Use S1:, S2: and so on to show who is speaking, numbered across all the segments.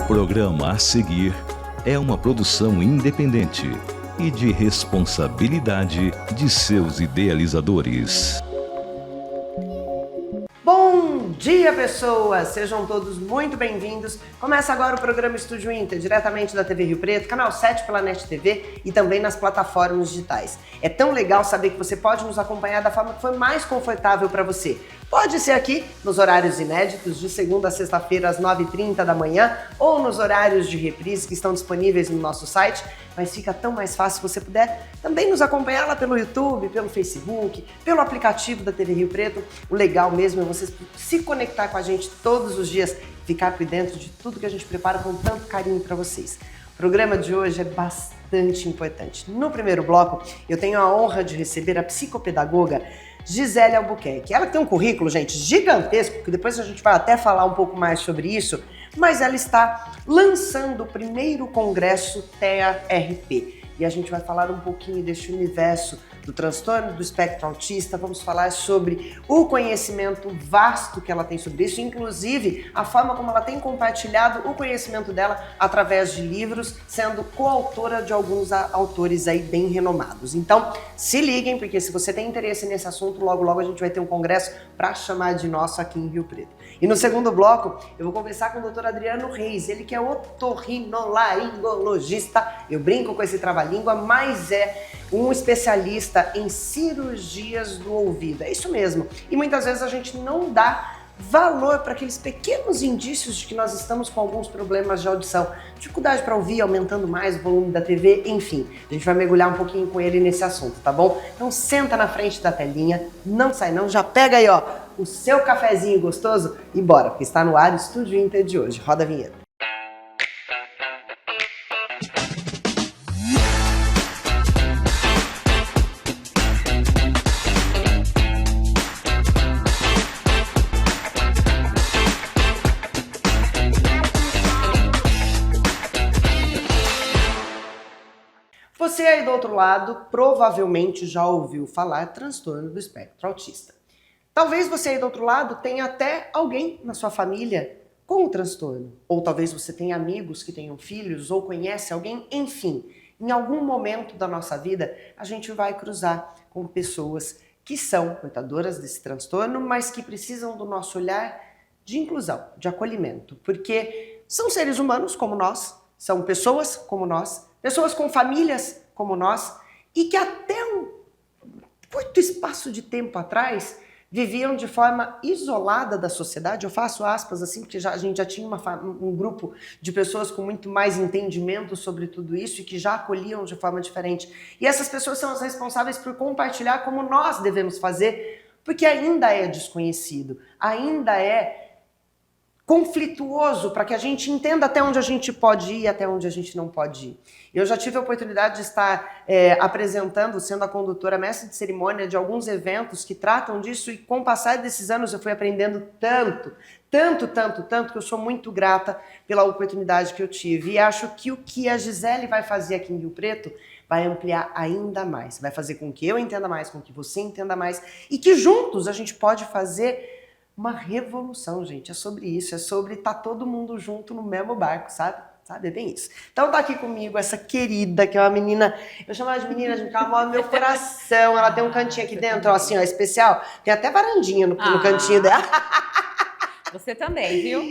S1: programa a seguir é uma produção independente e de responsabilidade de seus idealizadores.
S2: Bom dia, pessoas! Sejam todos muito bem-vindos. Começa agora o programa Estúdio Inter, diretamente da TV Rio Preto, canal 7 pela NET TV e também nas plataformas digitais. É tão legal saber que você pode nos acompanhar da forma que for mais confortável para você. Pode ser aqui nos horários inéditos, de segunda a sexta-feira às 9h30 da manhã, ou nos horários de reprise que estão disponíveis no nosso site, mas fica tão mais fácil se você puder também nos acompanhar lá pelo YouTube, pelo Facebook, pelo aplicativo da TV Rio Preto. O legal mesmo é você se conectar com a gente todos os dias, ficar por dentro de tudo que a gente prepara com tanto carinho para vocês. O programa de hoje é bastante importante. No primeiro bloco, eu tenho a honra de receber a psicopedagoga Gisele Albuquerque. Ela tem um currículo, gente, gigantesco, que depois a gente vai até falar um pouco mais sobre isso, mas ela está lançando o primeiro congresso TEA-RP. E a gente vai falar um pouquinho deste universo do transtorno do espectro autista, vamos falar sobre o conhecimento vasto que ela tem sobre isso, inclusive a forma como ela tem compartilhado o conhecimento dela através de livros, sendo coautora de alguns autores aí bem renomados. Então, se liguem, porque se você tem interesse nesse assunto, logo logo a gente vai ter um congresso para chamar de nosso aqui em Rio Preto. E no segundo bloco, eu vou conversar com o Dr. Adriano Reis, ele que é otorrinolaringologista, eu brinco com esse trava-língua, mas é um especialista em cirurgias do ouvido. É isso mesmo. E muitas vezes a gente não dá valor para aqueles pequenos indícios de que nós estamos com alguns problemas de audição. Dificuldade para ouvir, aumentando mais o volume da TV, enfim. A gente vai mergulhar um pouquinho com ele nesse assunto, tá bom? Então senta na frente da telinha, não sai não, já pega aí, ó, o seu cafezinho gostoso e bora, porque está no ar o Estúdio Inter de hoje. Roda a vinheta. Você aí do outro lado provavelmente já ouviu falar transtorno do espectro autista. Talvez você aí do outro lado tenha até alguém na sua família com o transtorno. Ou talvez você tenha amigos que tenham filhos ou conhece alguém, enfim. Em algum momento da nossa vida a gente vai cruzar com pessoas que são portadoras desse transtorno, mas que precisam do nosso olhar de inclusão, de acolhimento. Porque são seres humanos como nós, são pessoas como nós, pessoas com famílias como nós e que até muito espaço de tempo atrás viviam de forma isolada da sociedade. Eu faço aspas assim porque a gente já tinha um grupo de pessoas com muito mais entendimento sobre tudo isso e que já acolhiam de forma diferente. E essas pessoas são as responsáveis por compartilhar como nós devemos fazer, porque ainda é desconhecido, ainda é conflituoso para que a gente entenda até onde a gente pode ir e até onde a gente não pode ir. Eu já tive a oportunidade de estar apresentando, sendo a condutora, mestre de cerimônia de alguns eventos que tratam disso e com o passar desses anos eu fui aprendendo tanto, que eu sou muito grata pela oportunidade que eu tive. E acho que o que a Gisele vai fazer aqui em Rio Preto vai ampliar ainda mais, vai fazer com que eu entenda mais, com que você entenda mais e que juntos a gente pode fazer uma revolução, gente. É sobre isso, é sobre estar todo mundo junto no mesmo barco, sabe? É bem isso. Então tá aqui comigo essa querida, que é uma menina, eu chamo ela de menina, gente, ela mora no meu coração, ela tem um cantinho aqui dentro, ó, assim, ó, especial, tem até varandinha no cantinho dela.
S3: Você também, viu?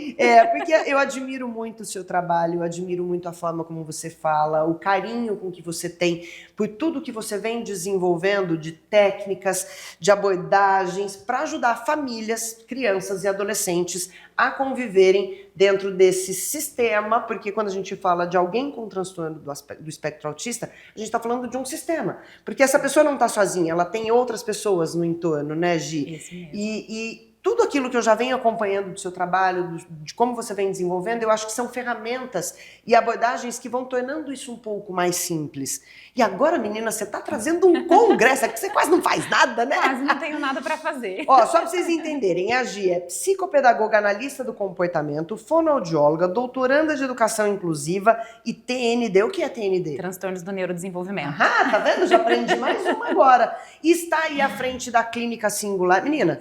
S2: Porque eu admiro muito o seu trabalho, eu admiro muito a forma como você fala, o carinho com que você tem por tudo que você vem desenvolvendo de técnicas, de abordagens para ajudar famílias, crianças e adolescentes a conviverem dentro desse sistema, porque quando a gente fala de alguém com transtorno do espectro autista, a gente está falando de um sistema, porque essa pessoa não está sozinha, ela tem outras pessoas no entorno, né, Gi?
S3: Isso mesmo.
S2: E tudo aquilo que eu já venho acompanhando do seu trabalho, de como você vem desenvolvendo, eu acho que são ferramentas e abordagens que vão tornando isso um pouco mais simples. E agora, menina, você está trazendo um congresso, que você quase não faz nada, né?
S3: Quase não tenho nada para fazer.
S2: Ó, só para vocês entenderem, a Gi é psicopedagoga analista do comportamento, fonoaudióloga, doutoranda de educação inclusiva e TND. O que é TND?
S3: Transtornos do neurodesenvolvimento.
S2: Ah, tá vendo? Já aprendi mais uma agora. E está aí à frente da Clínica Singular. Menina,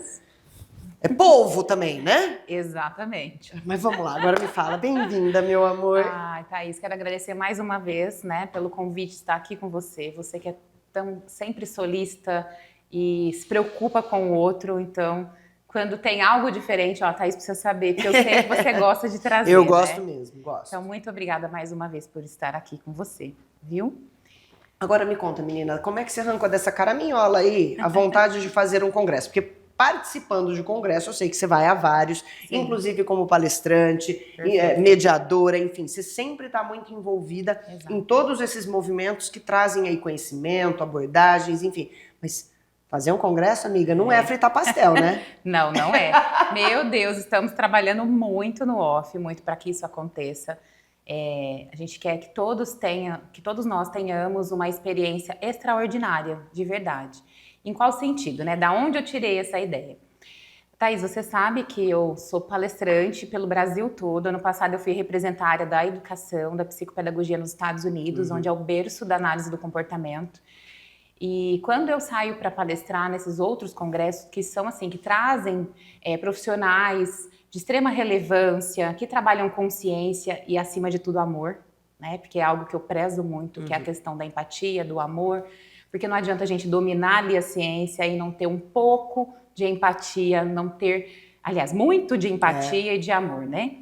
S2: É polvo também, né?
S3: Exatamente.
S2: Mas vamos lá, agora me fala. Bem-vinda, meu amor.
S3: Ai, Thaís, quero agradecer mais uma vez, né, pelo convite de estar aqui com você. Você que é tão sempre solícita e se preocupa com o outro, então, quando tem algo diferente, ó, Thaís precisa saber, porque eu sei que você gosta de trazer,
S2: Eu gosto
S3: né?
S2: mesmo, gosto.
S3: Então, muito obrigada mais uma vez por estar aqui com você, viu?
S2: Agora me conta, menina, como é que você arrancou dessa caraminhola aí a vontade de fazer um congresso? Porque participando de congresso, eu sei que você vai a vários,
S3: Sim.
S2: inclusive como palestrante,
S3: Perfeito.
S2: mediadora, enfim, você sempre está muito envolvida
S3: Exato.
S2: em todos esses movimentos que trazem aí conhecimento, abordagens, enfim. Mas fazer um congresso, amiga, não é fritar pastel, né?
S3: Não, não é. Meu Deus, estamos trabalhando muito no off, muito para que isso aconteça. A gente quer que todos nós tenhamos uma experiência extraordinária, de verdade. Em qual sentido, né? Da onde eu tirei essa ideia? Thaís, você sabe que eu sou palestrante pelo Brasil todo. Ano passado eu fui representar a área da educação, da psicopedagogia nos Estados Unidos, onde é o berço da análise do comportamento. E quando eu saio para palestrar nesses outros congressos que são assim, que trazem profissionais de extrema relevância, que trabalham consciência e acima de tudo amor, né? Porque é algo que eu prezo muito, que é a questão da empatia, do amor, porque não adianta a gente dominar ali a ciência e não ter um pouco de empatia, não ter, aliás, muito de empatia e de amor, né?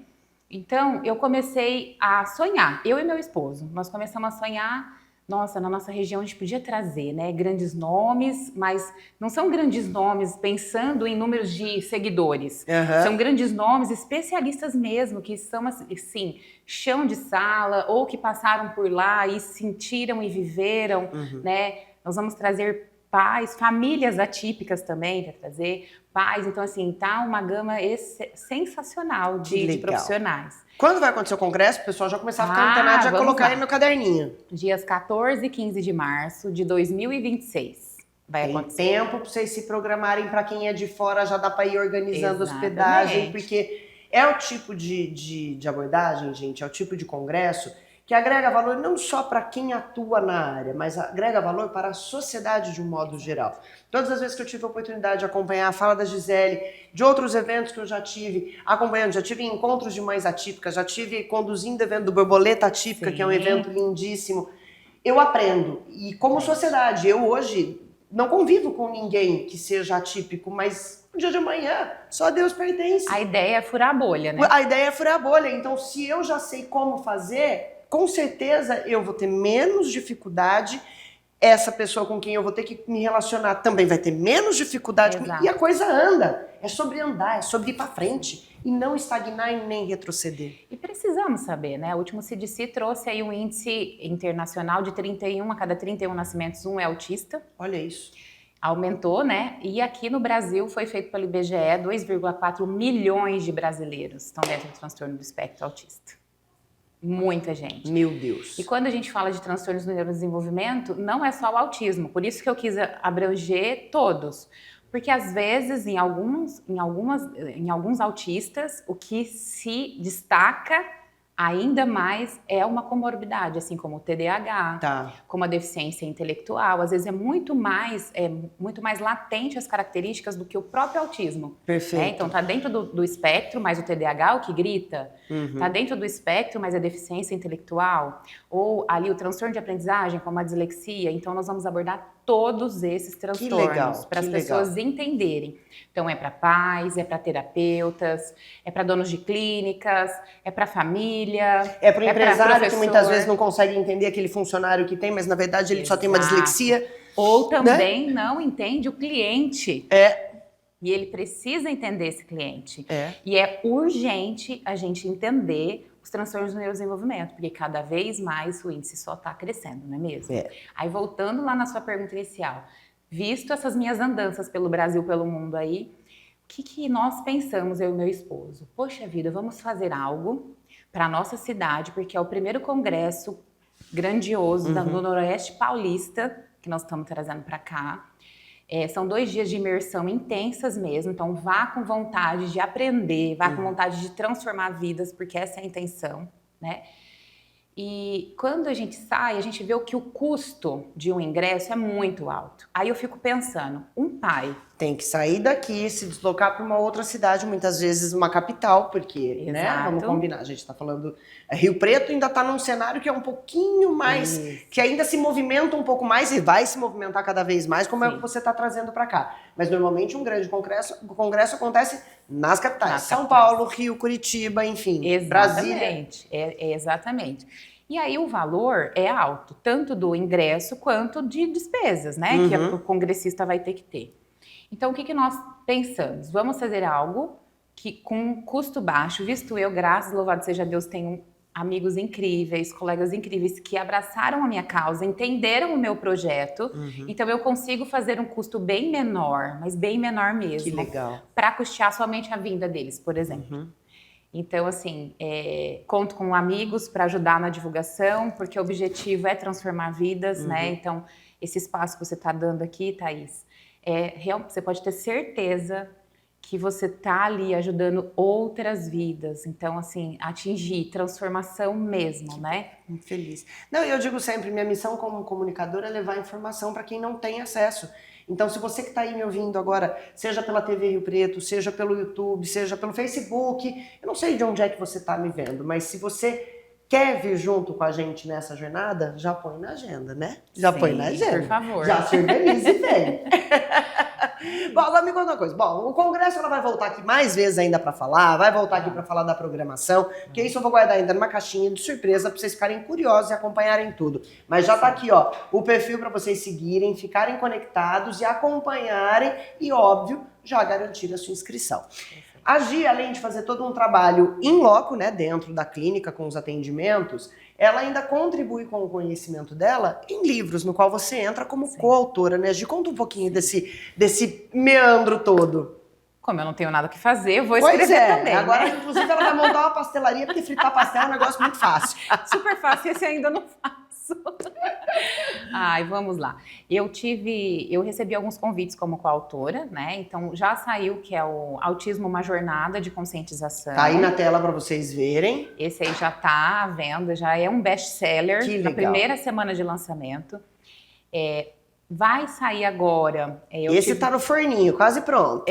S3: Então, eu comecei a sonhar, eu e meu esposo, nós começamos a sonhar. Nossa, na nossa região a gente podia trazer, né, grandes nomes, mas não são grandes nomes pensando em números de seguidores. São grandes nomes especialistas mesmo, que são assim, chão de sala, ou que passaram por lá e sentiram e viveram, né? Nós vamos trazer pais, famílias atípicas também para trazer, pais. Então, assim, tá uma gama sensacional de profissionais.
S2: Quando vai acontecer o congresso, o pessoal já começar a ficar antenado, já colocar aí no caderninho.
S3: Dias 14 e 15 de março de 2026. Vai acontecer.
S2: Tem tempo para vocês se programarem, para quem é de fora já dá para ir organizando hospedagem, porque é o tipo de abordagem, gente, é o tipo de congresso que agrega valor não só para quem atua na área, mas agrega valor para a sociedade de um modo geral. Todas as vezes que eu tive a oportunidade de acompanhar a fala da Gisele, de outros eventos que eu já tive acompanhando, já tive encontros de mães atípicas, já tive conduzindo o evento do Borboleta Atípica, que é um evento lindíssimo, eu aprendo. E como sociedade, eu hoje não convivo com ninguém que seja atípico, mas no dia de amanhã, só Deus pertence.
S3: A ideia é furar a bolha, né?
S2: A ideia é furar a bolha. Então, se eu já sei como fazer, com certeza eu vou ter menos dificuldade. Essa pessoa com quem eu vou ter que me relacionar também vai ter menos dificuldade. E a coisa anda. É sobre andar, é sobre ir para frente. E não estagnar e nem retroceder.
S3: E precisamos saber, né? O último CDC trouxe aí um índice internacional de 31 a cada 31 nascimentos, um é autista.
S2: Olha isso.
S3: Aumentou, né? E aqui no Brasil foi feito pelo IBGE, 2,4 milhões de brasileiros estão dentro do transtorno do espectro autista. Muita gente.
S2: Meu Deus.
S3: E quando a gente fala de transtornos do neurodesenvolvimento, não é só o autismo. Por isso que eu quis abranger todos. Porque às vezes, em alguns autistas, o que se destaca ainda mais é uma comorbidade, assim como o TDAH, como a deficiência intelectual. Às vezes é muito mais latente as características do que o próprio autismo.
S2: Perfeito.
S3: Né? Então tá dentro do espectro, mas o TDAH, o que grita, tá dentro do espectro, mas a deficiência intelectual, ou ali o transtorno de aprendizagem, como a dislexia. Então nós vamos abordar todos esses transtornos para as pessoas entenderem. Então é para pais, é para terapeutas, é para donos de clínicas, é para família,
S2: é para o empresário que muitas vezes não consegue entender aquele funcionário que tem, mas na verdade ele só tem uma dislexia.
S3: Ou também não entende o cliente. E ele precisa entender esse cliente. E é urgente a gente entender os transtornos do neurodesenvolvimento, porque cada vez mais o índice só está crescendo, não é mesmo? Aí voltando lá na sua pergunta inicial, visto essas minhas andanças pelo Brasil, pelo mundo aí, o que nós pensamos, eu e meu esposo? Poxa vida, vamos fazer algo para a nossa cidade, porque é o primeiro congresso grandioso do Noroeste Paulista, que nós estamos trazendo para cá. São 2 dias de imersão intensas mesmo, então vá com vontade de aprender, vá com vontade de transformar vidas, porque essa é a intenção, né? E quando a gente sai, a gente vê que o custo de um ingresso é muito alto. Aí eu fico pensando, um pai
S2: Tem que sair daqui, se deslocar para uma outra cidade, muitas vezes uma capital, porque, né,
S3: Exato.
S2: vamos combinar, a gente está falando, Rio Preto ainda está num cenário que é um pouquinho mais, que ainda se movimenta um pouco mais e vai se movimentar cada vez mais, como é o que você está trazendo para cá. Mas normalmente um grande congresso acontece nas capitais, São Paulo, Rio, Curitiba, enfim, Brasília.
S3: Exatamente. E aí o valor é alto, tanto do ingresso quanto de despesas, né, que o congressista vai ter que ter. Então, o que nós pensamos? Vamos fazer algo que com custo baixo, visto eu, graças, louvado seja Deus, tenho amigos incríveis, colegas incríveis que abraçaram a minha causa, entenderam o meu projeto, então eu consigo fazer um custo bem menor, mas bem menor mesmo.
S2: Que legal.
S3: Para custear somente a vinda deles, por exemplo. Então, assim, conto com amigos para ajudar na divulgação, porque o objetivo é transformar vidas, né? Então, esse espaço que você está dando aqui, Thaís, você pode ter certeza que você está ali ajudando outras vidas. Então, assim, atingir transformação mesmo, né?
S2: Muito feliz. Não, eu digo sempre, minha missão como comunicadora é levar informação para quem não tem acesso. Então, se você que está aí me ouvindo agora, seja pela TV Rio Preto, seja pelo YouTube, seja pelo Facebook, eu não sei de onde é que você está me vendo, mas se você quer vir junto com a gente nessa jornada, já põe na agenda, né? Já põe na agenda.
S3: Por favor.
S2: Já se organize e vem. Bom, agora me conta uma coisa. Bom, o Congresso ela vai voltar aqui mais vezes ainda para falar, vai voltar aqui para falar da programação, porque isso eu vou guardar ainda numa caixinha de surpresa para vocês ficarem curiosos e acompanharem tudo. Mas já tá aqui, ó, o perfil para vocês seguirem, ficarem conectados e acompanharem e, óbvio, já garantir a sua inscrição. A Gi, além de fazer todo um trabalho in loco, né, dentro da clínica com os atendimentos, ela ainda contribui com o conhecimento dela em livros, no qual você entra como coautora, né? Gi, conta um pouquinho desse meandro todo.
S3: Como eu não tenho nada o que fazer, eu vou escrever também.
S2: Agora,
S3: né?
S2: inclusive, ela vai montar uma pastelaria, porque fritar pastel é um negócio muito fácil.
S3: Super fácil, esse ainda não faço. Ai, vamos lá. Eu recebi alguns convites como coautora, né? Então já saiu, que é o Autismo, uma Jornada de Conscientização.
S2: Tá aí na tela para vocês verem.
S3: Esse aí já tá à venda, já é um best-seller na primeira semana de lançamento. Vai sair agora.
S2: Esse tá no forninho, quase pronto.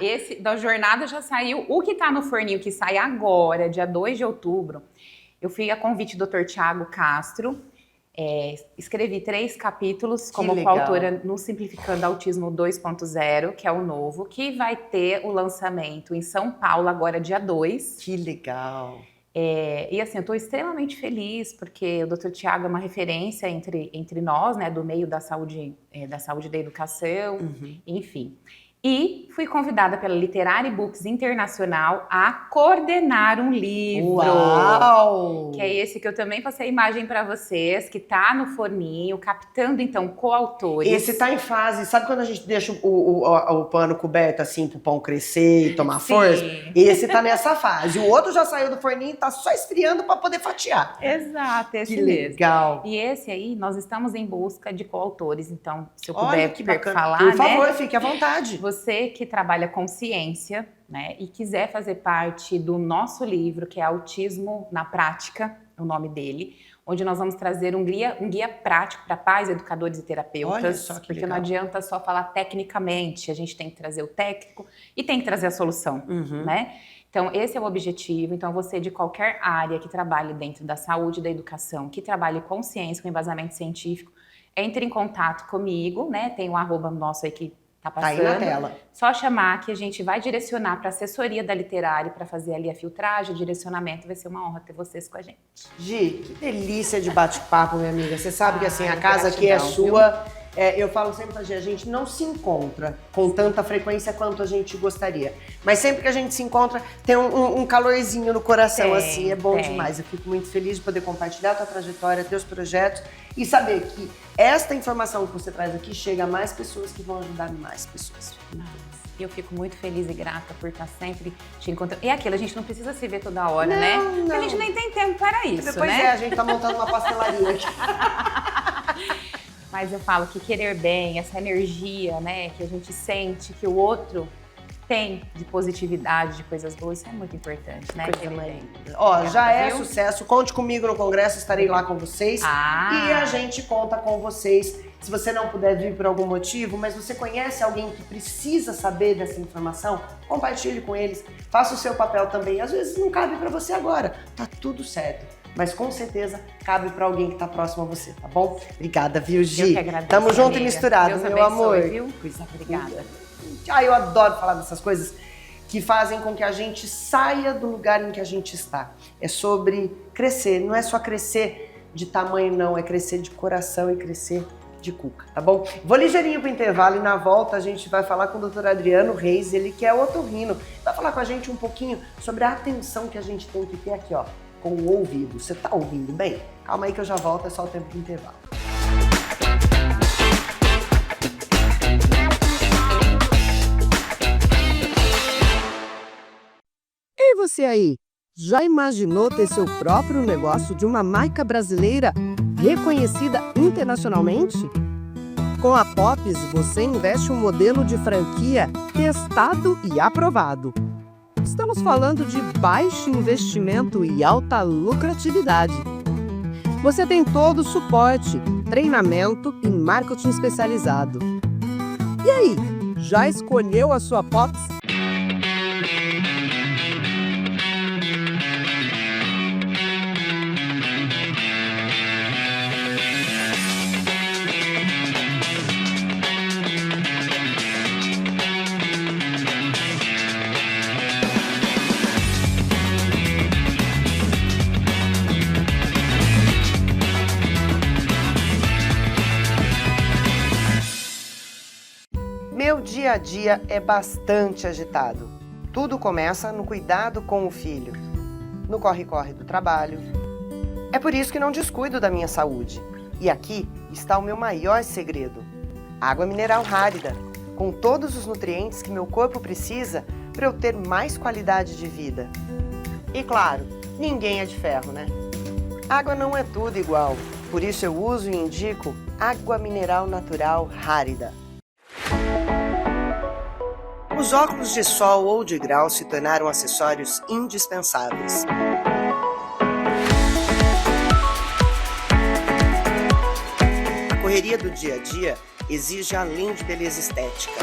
S3: Esse da jornada já saiu. O que tá no forninho, que sai agora, dia 2 de outubro, eu fui a convite do Dr. Tiago Castro. Escrevi 3 capítulos como coautora no Simplificando Autismo 2.0, que é o novo, que vai ter o lançamento em São Paulo agora, dia 2.
S2: Que legal!
S3: E assim, eu estou extremamente feliz, porque o Dr. Tiago é uma referência entre nós, né, do meio da saúde e da educação, enfim. E fui convidada pela Literary Books Internacional a coordenar um livro.
S2: Uau!
S3: Que é esse que eu também passei a imagem para vocês, que tá no forninho, captando, então, coautores.
S2: Esse tá em fase, sabe quando a gente deixa o pano coberto, assim, pro pão crescer e tomar força? Esse tá nessa fase. O outro já saiu do forninho e tá só esfriando para poder fatiar.
S3: Exato, esse
S2: que
S3: mesmo.
S2: Legal.
S3: E esse aí, nós estamos em busca de coautores, então, se eu puder falar,
S2: por favor,
S3: né?
S2: fique à vontade.
S3: Você que trabalha com ciência, né, e quiser fazer parte do nosso livro, que é Autismo na Prática, o nome dele, onde nós vamos trazer um guia prático para pais, educadores e terapeutas.
S2: Olha só que
S3: porque
S2: legal.
S3: Não adianta só falar tecnicamente, a gente tem que trazer o técnico e tem que trazer a solução, né? Então, esse é o objetivo. Então, você de qualquer área que trabalhe dentro da saúde e da educação, que trabalhe com ciência, com embasamento científico, entre em contato comigo, né? Tem um arroba nosso aí que tá passando.
S2: Tá aí na tela.
S3: Só chamar que a gente vai direcionar para a assessoria da Literary para fazer ali a filtragem, o direcionamento. Vai ser uma honra ter vocês com a gente.
S2: Gi, que delícia de bate-papo, minha amiga. Você sabe que assim, a casa
S3: gratidão,
S2: aqui é sua. Eu falo sempre pra Gi, a gente não se encontra com tanta frequência quanto a gente gostaria. Mas sempre que a gente se encontra, tem um calorzinho no coração, assim, é bom demais. Eu fico muito feliz de poder compartilhar a tua trajetória, teus projetos e saber que esta informação que você traz aqui chega a mais pessoas que vão ajudar mais pessoas.
S3: Eu fico muito feliz e grata por estar sempre te encontrando. E aquilo, a gente não precisa se ver toda hora, né? Porque a gente nem tem tempo para isso,
S2: Depois
S3: né?
S2: a gente tá montando uma pastelaria aqui.
S3: Mas eu falo que querer bem, essa energia, né, que a gente sente que o outro tem de positividade, de coisas boas, isso é muito importante, né?
S2: Ó, já é sucesso. Conte comigo no congresso, estarei lá com vocês. E a gente conta com vocês Se você não puder vir por algum motivo, mas você conhece alguém que precisa saber dessa informação, compartilhe com eles, faça o seu papel também. Às vezes não cabe para você agora, tá tudo certo. Mas com certeza cabe para alguém que tá próximo a você, tá bom? Obrigada, viu, Gi?
S3: Eu que agradeço,
S2: Tamo junto
S3: amiga.
S2: e misturado,
S3: Deus
S2: meu
S3: abençoe,
S2: amor.
S3: Viu? Obrigada.
S2: Eu adoro falar dessas coisas que fazem com que a gente saia do lugar em que a gente está. É sobre crescer, não é só crescer de tamanho não, é crescer de coração e crescer de cuca, tá bom? Vou ligeirinho pro intervalo e na volta a gente vai falar com o Dr. Adriano Reis, ele que é otorrino, vai falar com a gente um pouquinho sobre a atenção que a gente tem que ter aqui, ó, com o ouvido. Você tá ouvindo bem? Calma aí que eu já volto, é só o tempo do intervalo.
S4: E você aí, já imaginou ter seu próprio negócio de uma marca brasileira reconhecida internacionalmente? Com a Pops, você investe um modelo de franquia testado e aprovado. Estamos falando de baixo investimento e alta lucratividade. Você tem todo o suporte, treinamento e marketing especializado. E aí, já escolheu a sua Pops?
S2: Meu dia a dia é bastante agitado. Tudo começa no cuidado com o filho, no corre-corre do trabalho. É por isso que não descuido da minha saúde. E aqui está o meu maior segredo: água mineral Rárida, com todos os nutrientes que meu corpo precisa para eu ter mais qualidade de vida. E claro, ninguém é de ferro, né? Água não é tudo igual, por isso eu uso e indico água mineral natural Rárida. Os óculos de sol ou de grau se tornaram acessórios indispensáveis. A correria do dia a dia exige além de beleza estética.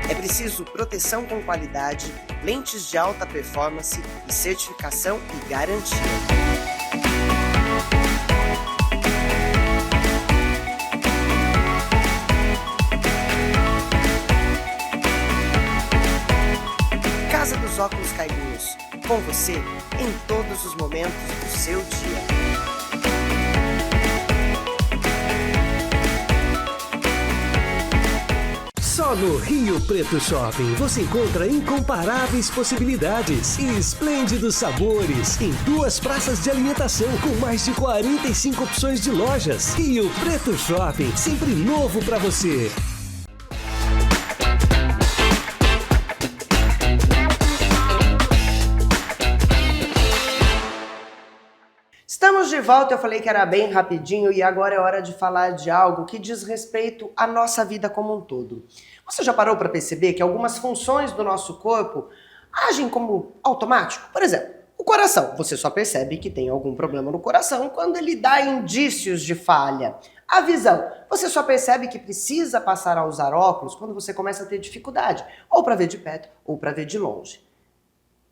S2: É preciso proteção com qualidade, lentes de alta performance e certificação e garantia. Casa dos Óculos Caibinhos, com você em todos os momentos do seu dia.
S5: Só no Rio Preto Shopping você encontra incomparáveis possibilidades e esplêndidos sabores em 2 praças de alimentação com mais de 45 opções de lojas. Rio Preto Shopping, sempre novo para você.
S2: Estamos de volta, eu falei que era bem rapidinho e agora é hora de falar de algo que diz respeito à nossa vida como um todo. Você já parou para perceber que algumas funções do nosso corpo agem como automático? Por exemplo, o coração. Você só percebe que tem algum problema no coração quando ele dá indícios de falha. A visão. Você só percebe que precisa passar a usar óculos quando você começa a ter dificuldade, ou para ver de perto ou para ver de longe.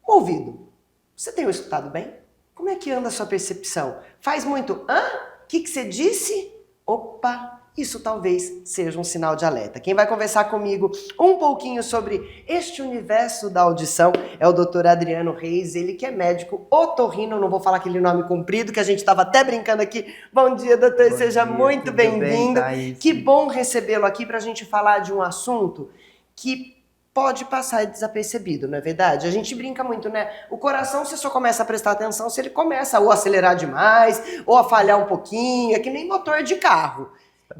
S2: O ouvido. Você tem o escutado bem? Como é que anda a sua percepção? Faz muito hã? O que você disse? Opa, isso talvez seja um sinal de alerta. Quem vai conversar comigo um pouquinho sobre este universo da audição é o Dr. Adriano Reis, ele que é médico otorrino, não vou falar aquele nome comprido que a gente estava até brincando aqui. Bom dia, doutor, seja muito bem-vindo. Que bom recebê-lo aqui para a gente falar de um assunto que pode passar desapercebido, não é verdade? A gente brinca muito, né? O coração, você só começa a prestar atenção se ele começa ou a acelerar demais, ou a falhar um pouquinho, é que nem motor de carro.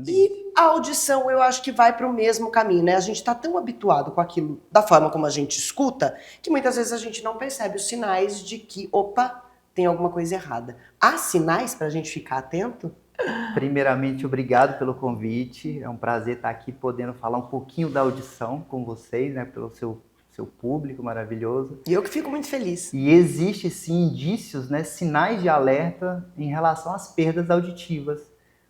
S2: E a audição, eu acho que vai para o mesmo caminho, né? A gente está tão habituado com aquilo, da forma como a gente escuta, que muitas vezes a gente não percebe os sinais de que, opa, tem alguma coisa errada. Há sinais para a gente ficar atento?
S6: Primeiramente, obrigado pelo convite. É um prazer estar aqui podendo falar um pouquinho da audição com vocês, né? Pelo seu seu público maravilhoso.
S2: E eu que fico muito feliz.
S6: E existe sim indícios, né, sinais de alerta em relação às perdas auditivas.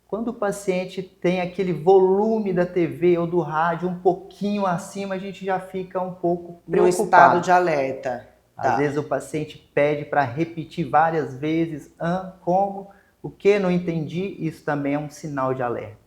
S6: Quando o paciente tem aquele volume da TV ou do rádio um pouquinho acima, a gente já fica um pouco
S2: No estado
S6: preocupado.
S2: de alerta.
S6: Às vezes o paciente pede para repetir várias vezes, como, o que, não entendi, isso também é um sinal de alerta.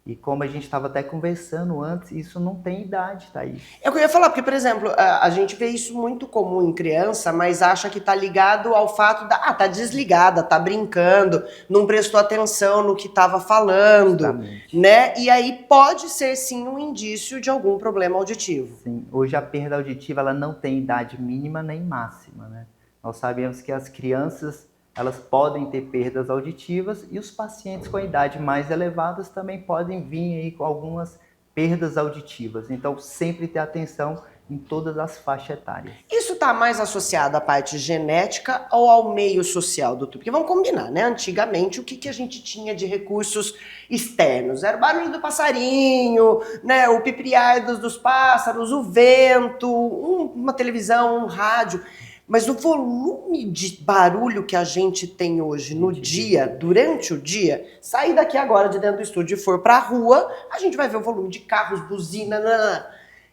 S6: E como a gente estava até conversando antes, isso não tem idade, Thaís.
S2: É o que eu ia falar, porque, por exemplo, a gente vê isso muito comum em criança, mas acha que tá ligado ao fato tá desligada, tá brincando, não prestou atenção no que estava falando,
S6: Justamente.
S2: né? E aí pode ser, sim, um indício de algum problema auditivo.
S6: Sim, hoje a perda auditiva ela não tem idade mínima nem máxima, né? Nós sabemos que as crianças elas podem ter perdas auditivas e os pacientes com a idade mais elevadas também podem vir aí com algumas perdas auditivas. Então, sempre ter atenção em todas as faixas etárias.
S2: Isso está mais associado à parte genética ou ao meio social, doutor? Porque vamos combinar, né? Antigamente, o que a gente tinha de recursos externos? Era o barulho do passarinho, né? O pipiar dos pássaros, o vento, uma televisão, um rádio. Mas o volume de barulho que a gente tem hoje no dia, durante o dia, sair daqui agora de dentro do estúdio e for para a rua, a gente vai ver o volume de carros, buzina,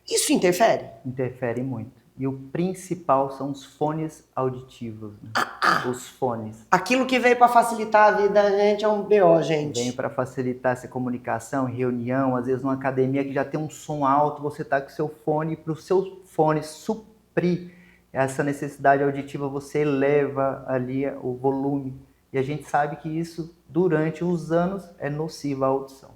S2: Isso interfere?
S6: Interfere muito. E o principal são os fones auditivos, né? Os fones.
S2: Aquilo que veio para facilitar a vida da gente é um BO, gente.
S6: Vem para facilitar essa comunicação, reunião, às vezes numa academia que já tem um som alto, você tá com o seu fone, para o seu fone suprir essa necessidade auditiva, você eleva ali o volume. E a gente sabe que isso, durante os anos, é nocivo à audição.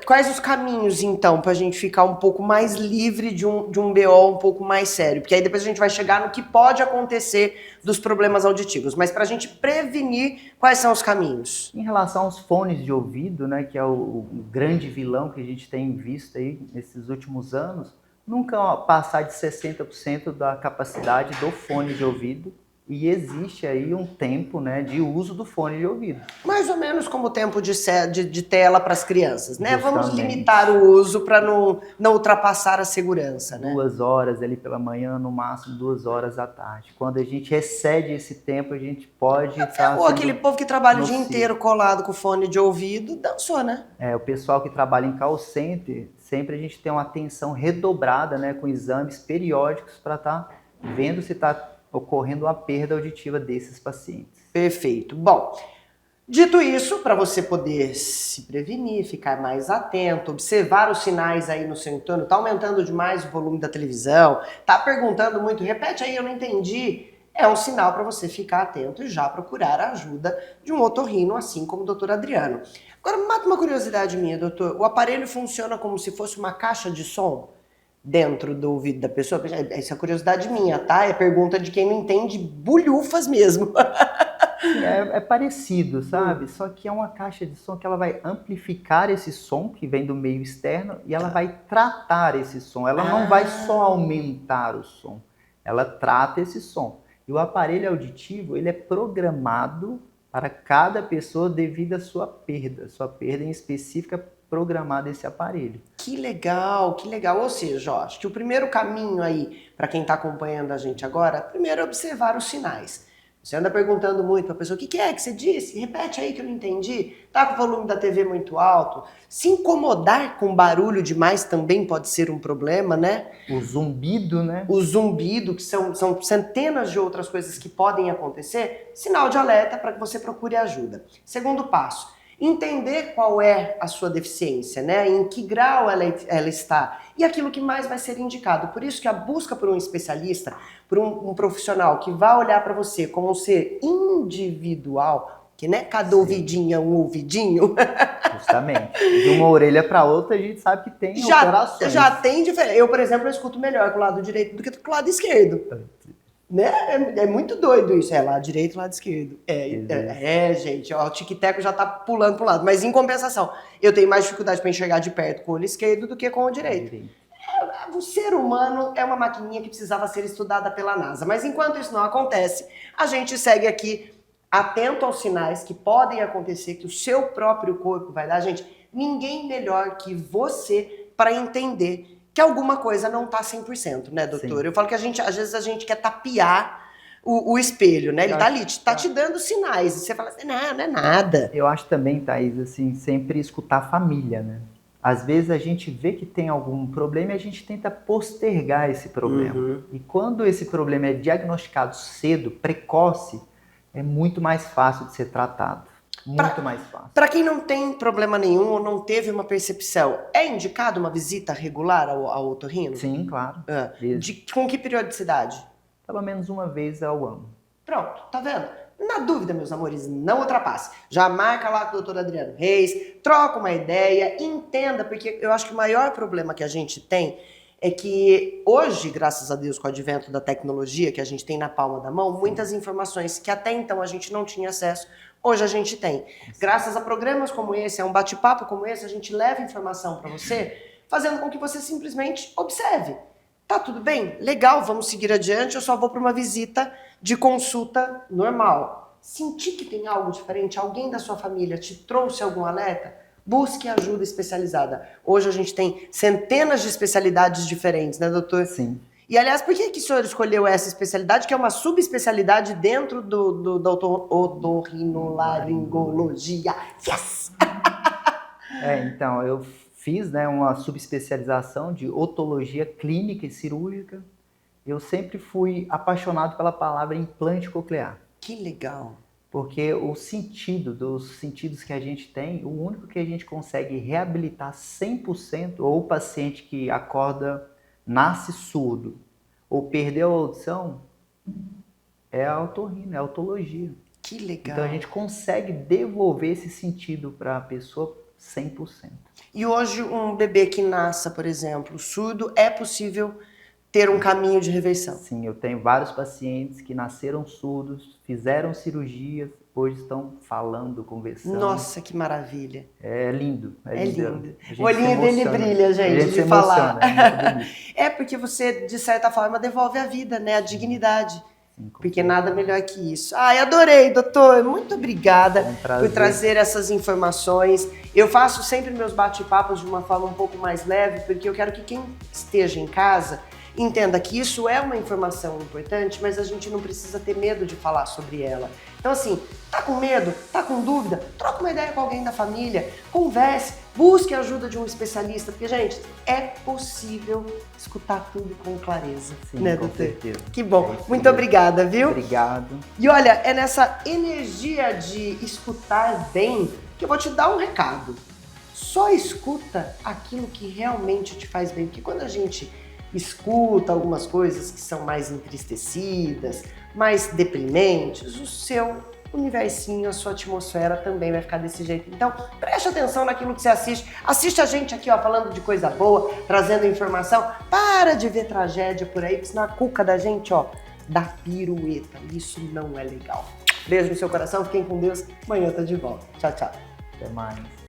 S2: Quais os caminhos, então, para a gente ficar um pouco mais livre de um BO um pouco mais sério? Porque aí depois a gente vai chegar no que pode acontecer dos problemas auditivos. Mas para a gente prevenir, quais são os caminhos?
S6: Em relação aos fones de ouvido, né, que é o grande vilão que a gente tem visto aí nesses últimos anos, nunca passar de 60% da capacidade do fone de ouvido. E existe aí um tempo, né, de uso do fone de ouvido.
S2: Mais ou menos como o tempo de tela para as crianças, né?
S6: Justamente.
S2: Vamos limitar o uso para não ultrapassar a segurança, né?
S6: 2 horas ali pela manhã, no máximo 2 horas à tarde. Quando a gente excede esse tempo, a gente pode estar...
S2: Ou aquele povo que trabalha o dia
S6: nocivo.
S2: inteiro colado com fone de ouvido, dançou, né?
S6: O pessoal que trabalha em call center, sempre a gente tem uma atenção redobrada, né, com exames periódicos para estar vendo se está ocorrendo uma perda auditiva desses pacientes.
S2: Perfeito. Bom, dito isso, para você poder se prevenir, ficar mais atento, observar os sinais aí no seu entorno, tá aumentando demais o volume da televisão, tá perguntando muito, repete aí, eu não entendi, é um sinal para você ficar atento e já procurar a ajuda de um otorrino, assim como o doutor Adriano. Agora, mata uma curiosidade minha, doutor, o aparelho funciona como se fosse uma caixa de som dentro do ouvido da pessoa? Essa é curiosidade minha, tá? É pergunta de quem não entende bulhufas mesmo.
S6: É parecido, sabe? Só que é uma caixa de som que ela vai amplificar esse som que vem do meio externo e ela vai tratar esse som. Ela não vai só aumentar o som, ela trata esse som. E o aparelho auditivo, ele é programado para cada pessoa devido à sua perda em específica programada esse aparelho.
S2: Que legal, que legal. Ou seja, ó, acho que o primeiro caminho aí, para quem está acompanhando a gente agora, primeiro é observar os sinais. Você anda perguntando muito para a pessoa, o que é que você disse? Repete aí que eu não entendi. Tá com o volume da TV muito alto. Se incomodar com barulho demais também pode ser um problema, né?
S6: O zumbido, né?
S2: O zumbido, que são centenas de outras coisas que podem acontecer, sinal de alerta para que você procure ajuda. Segundo passo, entender qual é a sua deficiência, né? Em que grau ela está e aquilo que mais vai ser indicado. Por isso que a busca por um especialista, por um profissional que vai olhar para você como um ser individual, que né, cada ouvidinho é um ouvidinho.
S6: Justamente. De uma orelha para outra a gente sabe que tem alterações.
S2: Já tem diferença. Eu, por exemplo, eu escuto melhor com o lado direito do que com o lado esquerdo. Né? É muito doido isso, lado direito e lado esquerdo. Gente, ó, o tic-teco já tá pulando pro lado. Mas em compensação, eu tenho mais dificuldade para enxergar de perto com o olho esquerdo do que com o direito. O ser humano é uma maquininha que precisava ser estudada pela NASA. Mas enquanto isso não acontece, a gente segue aqui atento aos sinais que podem acontecer, que o seu próprio corpo vai dar. Gente, ninguém melhor que você para entender que alguma coisa não tá 100%, né, doutor?
S6: Sim.
S2: Eu falo que às vezes a gente quer tapear o espelho, né? Ele tá ali, tá te dando sinais. E você fala assim, não é nada.
S6: Eu acho também, Thaís, assim, sempre escutar a família, né? Às vezes a gente vê que tem algum problema e a gente tenta postergar esse problema. E quando esse problema é diagnosticado cedo, precoce, é muito mais fácil de ser tratado. Muito mais fácil.
S2: Para quem não tem problema nenhum ou não teve uma percepção, é indicado uma visita regular ao otorrino?
S6: Sim, claro.
S2: Com que periodicidade?
S6: Pelo menos uma vez ao ano.
S2: Pronto, tá vendo? Na dúvida, meus amores, não ultrapasse. Já marca lá com o doutor Adriano Reis, troca uma ideia, entenda, porque eu acho que o maior problema que a gente tem é que hoje, graças a Deus, com o advento da tecnologia que a gente tem na palma da mão, muitas informações que até então a gente não tinha acesso, hoje a gente tem. Graças a programas como esse, a um bate-papo como esse, a gente leva informação para você, fazendo com que você simplesmente observe. Tá tudo bem? Legal, vamos seguir adiante, eu só vou para uma visita de consulta normal. Sentir que tem algo diferente, alguém da sua família te trouxe algum alerta, busque ajuda especializada. Hoje a gente tem centenas de especialidades diferentes, né, doutor?
S6: Sim.
S2: E, aliás, por que o senhor escolheu essa especialidade, que é uma subespecialidade dentro da otorrinolaringologia? Yes!
S6: Então, eu fiz, né, uma subespecialização de otologia clínica e cirúrgica. Eu sempre fui apaixonado pela palavra implante coclear.
S2: Que legal!
S6: Porque o sentido dos sentidos que a gente tem, o único que a gente consegue reabilitar 100%, ou o paciente que acorda, nasce surdo, ou perdeu a audição, é a otorrino, é a otologia.
S2: Que legal!
S6: Então a gente consegue devolver esse sentido para a pessoa 100%.
S2: E hoje um bebê que nasça, por exemplo, surdo, é possível ter um caminho de reversão?
S6: Sim, eu tenho vários pacientes que nasceram surdos, fizeram cirurgias, hoje estão falando, conversando.
S2: Nossa, que maravilha!
S6: É lindo.
S2: É lindo.
S6: A gente
S2: O olhinho
S6: se
S2: dele
S6: emociona.
S2: brilha, gente,
S6: A gente
S2: de
S6: se
S2: falar.
S6: emociona, é muito bonito.
S2: É porque você, de certa forma, devolve a vida, né? A dignidade.
S6: Sim, com
S2: Porque nada melhor que isso. Ai, adorei, doutor. Muito obrigada
S6: É um prazer.
S2: por trazer essas informações. Eu faço sempre meus bate-papos de uma forma um pouco mais leve, porque eu quero que quem esteja em casa entenda que isso é uma informação importante, mas a gente não precisa ter medo de falar sobre ela. Então, assim, tá com medo? Tá com dúvida? Troca uma ideia com alguém da família, converse, busque a ajuda de um especialista, porque, gente, é possível escutar tudo com clareza.
S6: Sim,
S2: né,
S6: com
S2: doutor?
S6: certeza.
S2: Que bom.
S6: É isso
S2: Muito
S6: mesmo.
S2: obrigada, viu?
S6: Obrigado.
S2: E olha, é nessa energia de escutar bem que eu vou te dar um recado. Só escuta aquilo que realmente te faz bem, porque quando a gente escuta algumas coisas que são mais entristecidas, mais deprimentes, o seu universinho, a sua atmosfera também vai ficar desse jeito. Então, preste atenção naquilo que você assiste. Assiste a gente aqui, ó, falando de coisa boa, trazendo informação. Para de ver tragédia por aí, porque senão a cuca da gente, ó, dá pirueta. Isso não é legal. Beijo no seu coração, fiquem com Deus. Amanhã eu tô de volta. Tchau, tchau.
S6: Até mais.